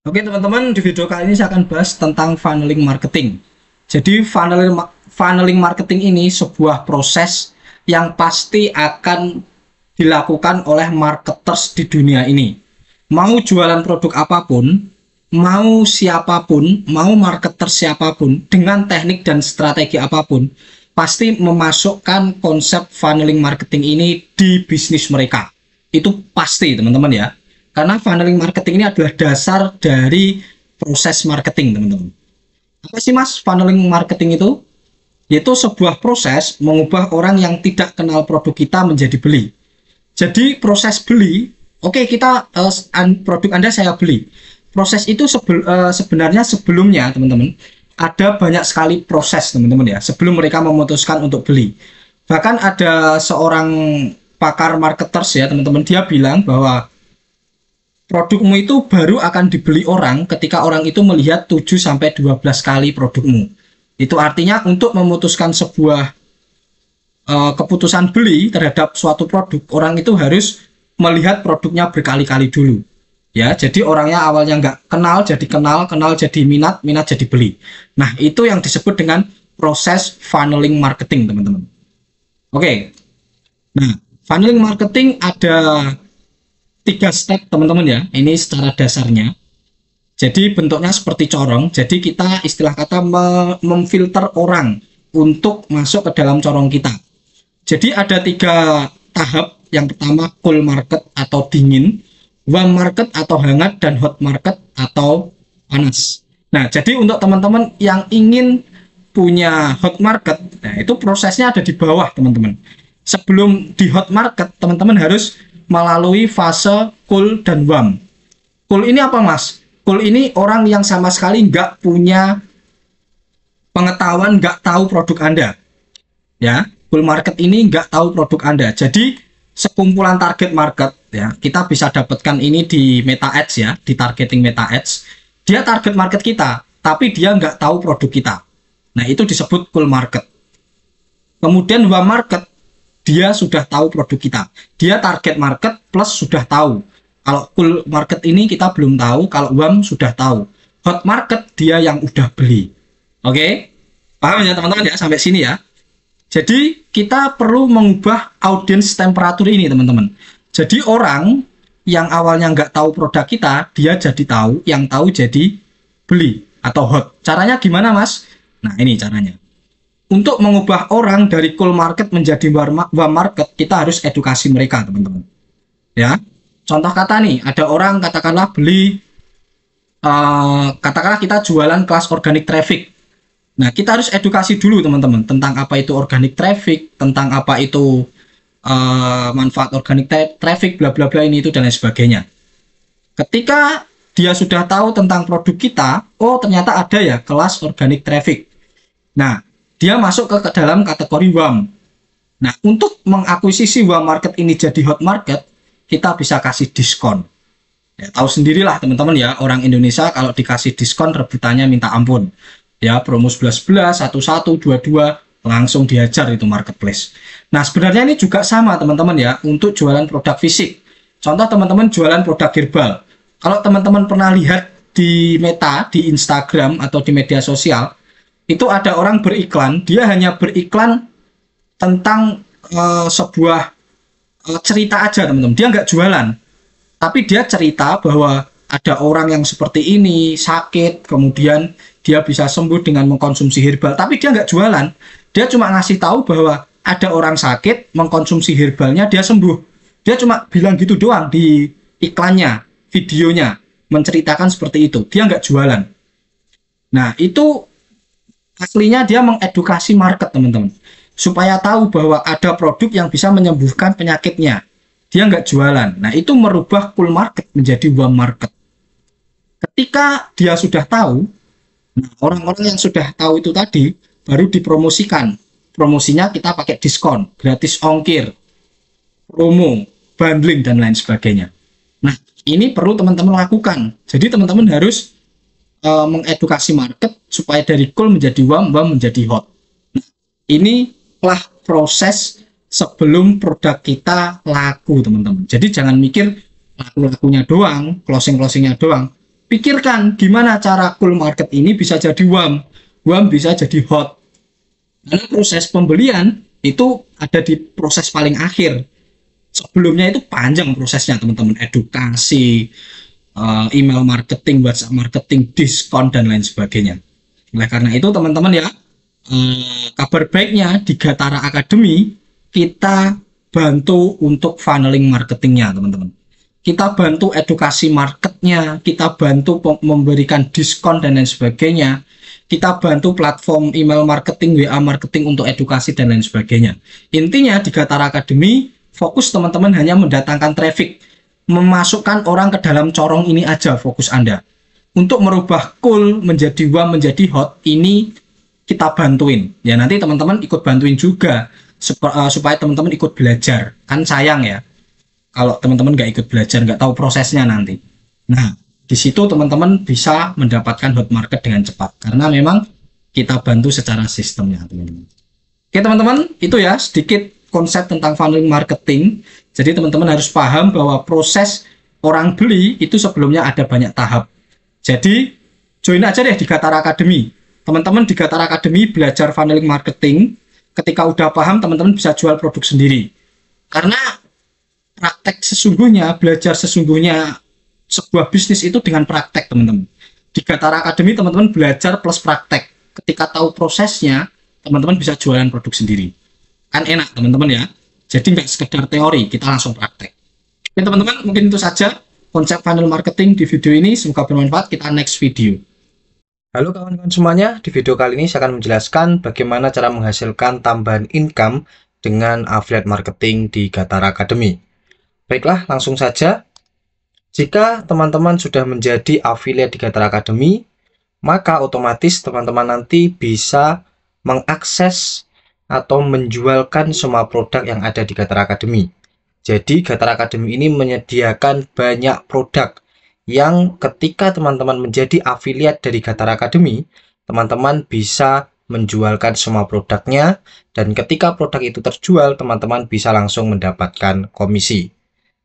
Oke teman-teman, di video kali ini saya akan bahas tentang funneling marketing. Jadi funneling marketing ini sebuah proses yang pasti akan dilakukan oleh marketers di dunia ini. Mau jualan produk apapun, mau siapapun, mau marketer siapapun, dengan teknik dan strategi apapun, pasti memasukkan konsep funneling marketing ini di bisnis mereka. Itu pasti teman-teman ya. Karena funneling marketing ini adalah dasar dari proses marketing, teman-teman. Apa sih mas funneling marketing itu? Yaitu sebuah proses mengubah orang yang tidak kenal produk kita menjadi beli. Jadi proses beli, oke kita produk Anda saya beli. Proses itu sebenarnya sebelumnya, teman-teman, ada banyak sekali proses, teman-teman ya, sebelum mereka memutuskan untuk beli. Bahkan ada seorang pakar marketers ya, teman-teman, dia bilang bahwa produkmu itu baru akan dibeli orang ketika orang itu melihat 7-12 kali produkmu. Itu artinya untuk memutuskan sebuah keputusan beli terhadap suatu produk, orang itu harus melihat produknya berkali-kali dulu. Ya, jadi orangnya awalnya nggak kenal jadi kenal, kenal jadi minat, minat jadi beli. Nah, itu yang disebut dengan proses funneling marketing, teman-teman. Oke. Nah, funneling marketing ada 3 step teman-teman ya, ini secara dasarnya. Jadi bentuknya seperti corong, jadi kita istilah kata memfilter orang untuk masuk ke dalam corong kita. Jadi ada 3 tahap. Yang pertama cool market atau dingin, warm market atau hangat, dan hot market atau panas. Nah, jadi untuk teman-teman yang ingin punya hot market, nah itu prosesnya ada di bawah teman-teman. Sebelum di hot market, teman-teman harus melalui fase cool dan warm. Cool ini apa mas? Cool ini orang yang sama sekali nggak punya pengetahuan, nggak tahu produk Anda. Ya, cool market ini nggak tahu produk Anda. Jadi sekumpulan target market ya, kita bisa dapatkan ini di Meta Ads ya, di targeting Meta Ads. Dia target market kita, tapi dia nggak tahu produk kita. Nah, itu disebut cool market. Kemudian warm market, dia sudah tahu produk kita. Dia target market plus sudah tahu. Kalau cool market ini kita belum tahu, kalau warm sudah tahu. Hot market dia yang udah beli. Oke? Paham ya teman-teman ya sampai sini ya. Jadi kita perlu mengubah audience temperatur ini teman-teman. Jadi orang yang awalnya nggak tahu produk kita, dia jadi tahu, yang tahu jadi beli atau hot. Caranya gimana mas? Nah ini caranya. Untuk mengubah orang dari cool market menjadi warm market, kita harus edukasi mereka, teman-teman. Ya, contoh kata nih, ada orang katakanlah beli, katakanlah kita jualan kelas organic traffic. Nah, kita harus edukasi dulu, teman-teman, tentang apa itu organic traffic, tentang apa itu manfaat organic traffic, bla bla bla ini itu dan lain sebagainya. Ketika dia sudah tahu tentang produk kita, oh ternyata ada ya kelas organic traffic. Nah, dia masuk ke dalam kategori warm. Nah, untuk mengakuisisi warm market ini jadi hot market, kita bisa kasih diskon. Ya, tahu sendirilah teman-teman ya, orang Indonesia kalau dikasih diskon rebutannya minta ampun. Ya, promo 11-11, 11, 22, langsung dihajar itu marketplace. Nah, sebenarnya ini juga sama teman-teman ya, untuk jualan produk fisik. Contoh teman-teman jualan produk herbal. Kalau teman-teman pernah lihat di Meta, di Instagram atau di media sosial, itu ada orang beriklan, dia hanya beriklan tentang sebuah cerita aja teman-teman, dia nggak jualan, tapi dia cerita bahwa ada orang yang seperti ini sakit, kemudian dia bisa sembuh dengan mengkonsumsi herbal, tapi dia nggak jualan, dia cuma ngasih tahu bahwa ada orang sakit mengkonsumsi herbalnya dia sembuh, dia cuma bilang gitu doang di iklannya, videonya menceritakan seperti itu, dia nggak jualan. Nah itu aslinya dia mengedukasi market teman-teman, supaya tahu bahwa ada produk yang bisa menyembuhkan penyakitnya. Dia nggak jualan. Nah itu merubah cool market menjadi warm market. Ketika dia sudah tahu, nah, orang-orang yang sudah tahu itu tadi baru dipromosikan. Promosinya kita pakai diskon, gratis ongkir, promo, bundling dan lain sebagainya. Nah ini perlu teman-teman lakukan. Jadi teman-teman harus mengedukasi market supaya dari cool menjadi warm, warm menjadi hot. Nah, inilah proses sebelum produk kita laku, teman-teman. Jadi jangan mikir laku-lakunya doang, closing-closingnya doang. pikirkan gimana cara cool market ini bisa jadi warm, warm bisa jadi hot. Karena proses pembelian itu ada di proses paling akhir. Sebelumnya itu panjang prosesnya teman-teman, edukasi, email marketing, WhatsApp marketing, diskon dan lain sebagainya. Oleh karena itu teman-teman ya, kabar baiknya di Gatara Academy kita bantu untuk funneling marketingnya teman-teman. Kita bantu edukasi marketnya, kita bantu memberikan diskon dan lain sebagainya. Kita bantu platform email marketing, WA marketing untuk edukasi dan lain sebagainya. Intinya di Gatara Academy fokus teman-teman hanya mendatangkan traffic, memasukkan orang ke dalam corong ini aja fokus Anda. Untuk merubah cool menjadi warm menjadi hot ini kita bantuin. Ya nanti teman-teman ikut bantuin juga supaya teman-teman ikut belajar. Kan sayang ya kalau teman-teman nggak ikut belajar, nggak tahu prosesnya nanti. Nah, di situ teman-teman bisa mendapatkan hot market dengan cepat karena memang kita bantu secara sistemnya teman-teman. Oke teman-teman, itu ya sedikit konsep tentang funneling marketing. Jadi teman-teman harus paham bahwa proses orang beli itu sebelumnya ada banyak tahap. Jadi join aja deh di Gatara Academy. Teman-teman di Gatara Academy belajar funneling marketing. Ketika udah paham, teman-teman bisa jual produk sendiri. Karena praktek sesungguhnya, belajar sesungguhnya sebuah bisnis itu dengan praktek teman-teman. Di Gatara Academy teman-teman belajar plus praktek. Ketika tahu prosesnya, teman-teman bisa jualan produk sendiri. Kan enak teman-teman ya. Jadi nggak sekedar teori, kita langsung praktek. Oke teman-teman, mungkin itu saja konsep funnel marketing di video ini. Semoga bermanfaat. Kita next video. Halo kawan-kawan semuanya, di video kali ini saya akan menjelaskan bagaimana cara menghasilkan tambahan income dengan affiliate marketing di Gatara Academy. Baiklah, langsung saja. Jika teman-teman sudah menjadi affiliate di Gatara Academy, maka otomatis teman-teman nanti bisa mengakses atau menjualkan semua produk yang ada di Gatara Academy. Jadi Gatara Academy ini menyediakan banyak produk yang ketika teman-teman menjadi affiliate dari Gatara Academy, teman-teman bisa menjualkan semua produknya, dan ketika produk itu terjual, teman-teman bisa langsung mendapatkan komisi.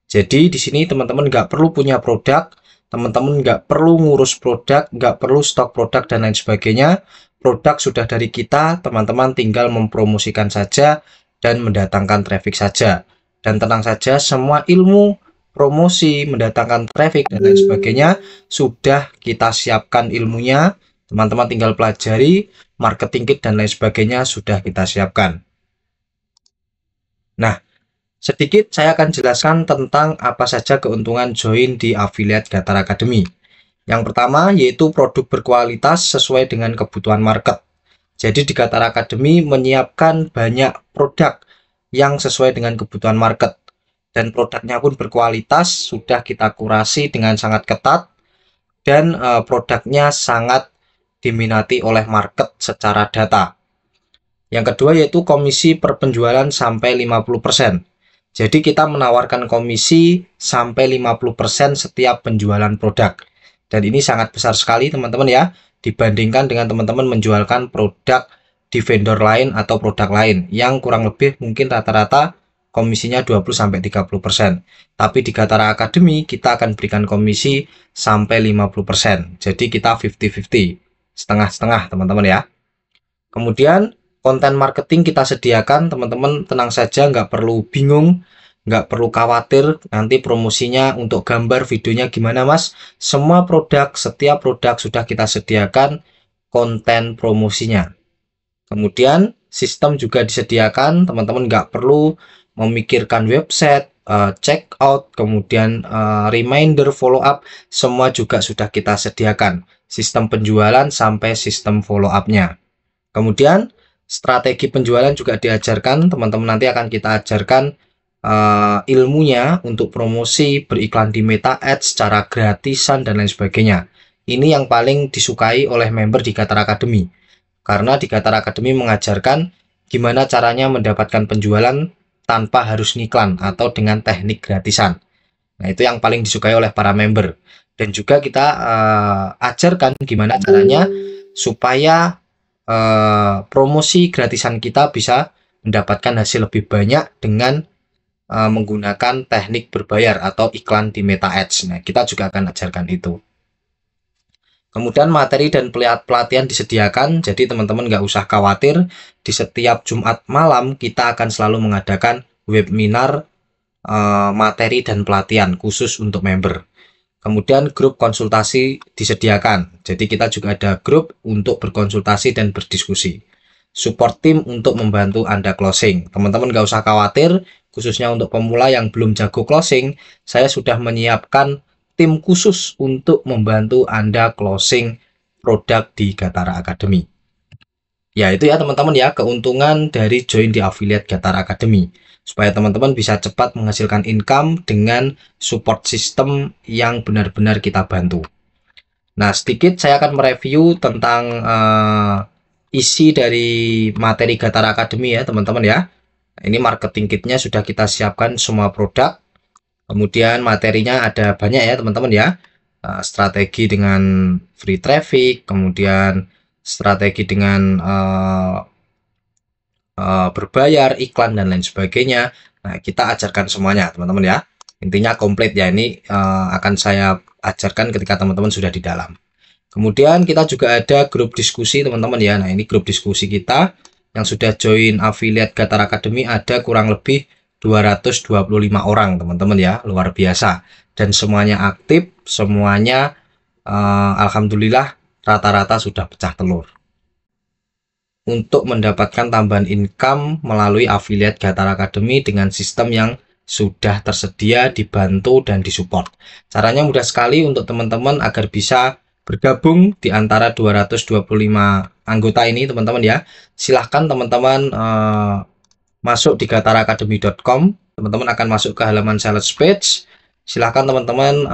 Jadi di sini teman-teman nggak perlu punya produk, teman-teman nggak perlu ngurus produk, nggak perlu stok produk dan lain sebagainya. Produk sudah dari kita, teman-teman tinggal mempromosikan saja dan mendatangkan traffic saja. Dan tenang saja, semua ilmu promosi, mendatangkan traffic dan lain sebagainya sudah kita siapkan ilmunya. Teman-teman tinggal pelajari, marketing kit dan lain sebagainya sudah kita siapkan. Nah, sedikit saya akan jelaskan tentang apa saja keuntungan join di affiliate Gatara Academy. Yang pertama yaitu produk berkualitas sesuai dengan kebutuhan market. Jadi di Gatara Academy menyiapkan banyak produk yang sesuai dengan kebutuhan market. Dan produknya pun berkualitas, sudah kita kurasi dengan sangat ketat. Dan produknya sangat diminati oleh market secara data. Yang kedua yaitu komisi per penjualan sampai 50%. Jadi kita menawarkan komisi sampai 50% setiap penjualan produk. Dan ini sangat besar sekali teman-teman ya, dibandingkan dengan teman-teman menjualkan produk di vendor lain atau produk lain yang kurang lebih mungkin rata-rata komisinya 20-30%. Tapi di Gatara Academy kita akan berikan komisi sampai 50%. Jadi kita 50-50, setengah-setengah teman-teman ya. Kemudian konten marketing kita sediakan, teman-teman tenang saja, nggak perlu bingung, nggak perlu khawatir nanti promosinya untuk gambar videonya gimana mas. Semua produk, setiap produk sudah kita sediakan konten promosinya. Kemudian sistem juga disediakan, teman-teman nggak perlu memikirkan website, check out, kemudian reminder, follow up, semua juga sudah kita sediakan. Sistem penjualan sampai sistem follow up-nya. Kemudian strategi penjualan juga diajarkan, teman-teman nanti akan kita ajarkan ilmunya untuk promosi, beriklan di Meta Ads secara gratisan dan lain sebagainya. Ini yang paling disukai oleh member di Gatara Academy. Karena di Gatara Academy mengajarkan gimana caranya mendapatkan penjualan tanpa harus ngiklan atau dengan teknik gratisan. Nah, itu yang paling disukai oleh para member. Dan juga kita ajarkan gimana caranya supaya promosi gratisan kita bisa mendapatkan hasil lebih banyak dengan menggunakan teknik berbayar atau iklan di Meta Ads. Nah, kita juga akan ajarkan itu. Kemudian materi dan pelatihan disediakan, jadi teman-teman nggak usah khawatir. Di setiap Jumat malam kita akan selalu mengadakan webinar materi dan pelatihan khusus untuk member. Kemudian grup konsultasi disediakan, jadi kita juga ada grup untuk berkonsultasi dan berdiskusi. Support tim untuk membantu Anda closing. Teman-teman nggak usah khawatir, khususnya untuk pemula yang belum jago closing, saya sudah menyiapkan tim khusus untuk membantu Anda closing produk di Gatara Academy. Ya, itu ya teman-teman ya, keuntungan dari join di affiliate Gatara Academy. Supaya teman-teman bisa cepat menghasilkan income dengan support system yang benar-benar kita bantu. Nah, sedikit saya akan mereview tentang isi dari materi Gatara Academy ya teman-teman ya. Ini marketing kitnya sudah kita siapkan semua produk. Kemudian materinya ada banyak ya teman-teman ya. Strategi dengan free traffic, kemudian strategi dengan berbayar, iklan, dan lain sebagainya. Nah, kita ajarkan semuanya teman-teman ya. Intinya komplit ya, ini akan saya ajarkan ketika teman-teman sudah di dalam. Kemudian kita juga ada grup diskusi teman-teman ya. Nah, ini grup diskusi kita yang sudah join affiliate Gatara Academy ada kurang lebih 225 orang teman-teman ya, luar biasa. Dan semuanya aktif, semuanya alhamdulillah rata-rata sudah pecah telur. Untuk mendapatkan tambahan income melalui affiliate Gatara Academy dengan sistem yang sudah tersedia, dibantu dan disupport. Caranya mudah sekali untuk teman-teman agar bisa bergabung di antara 225 anggota ini teman-teman ya. Silahkan teman-teman masuk di gataraacademy.com, teman-teman akan masuk ke halaman sales page. Silahkan teman-teman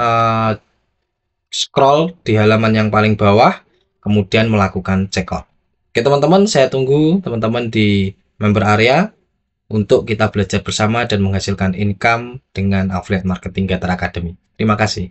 scroll di halaman yang paling bawah, kemudian melakukan checkout. Oke teman-teman, saya tunggu teman-teman di member area untuk kita belajar bersama dan menghasilkan income dengan affiliate marketing Gatara Academy. Terima kasih.